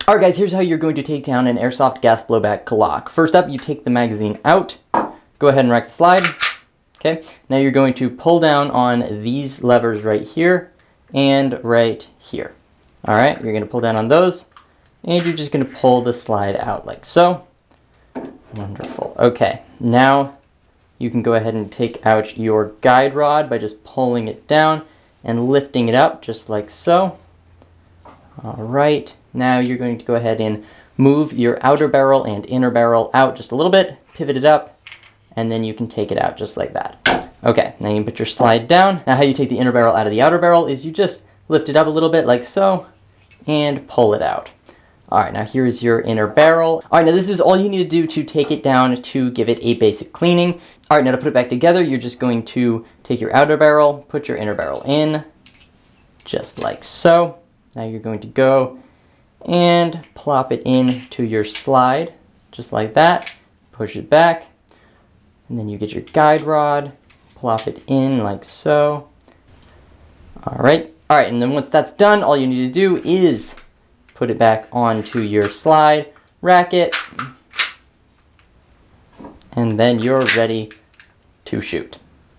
Alright guys, here's how you're going to take down an airsoft gas blowback Glock. First up, you take the magazine out, go ahead and rack the slide. Okay, now you're going to pull down on these levers right here and right here. Alright, you're going to pull down on those, and you're just going to pull the slide out like so. Wonderful. Okay, now you can go ahead and take out your guide rod by just pulling it down and lifting it up just like so. Alright, now you're going to go ahead and move your outer barrel and inner barrel out just a little bit, pivot it up, and then you can take it out just like that. Okay, now you can put your slide down. Now how you take the inner barrel out of the outer barrel is you just lift it up a little bit like so, and pull it out. Alright, now here's your inner barrel. Alright, now this is all you need to do to take it down to give it a basic cleaning. Alright, now to put it back together, you're just going to take your outer barrel, put your inner barrel in, just like so. Now you're going to go and plop it into your slide, just like that. Push it back, and then you get your guide rod, plop it in like so. Alright, and then once that's done, all you need to do is put it back onto your slide, rack it, and then you're ready to shoot.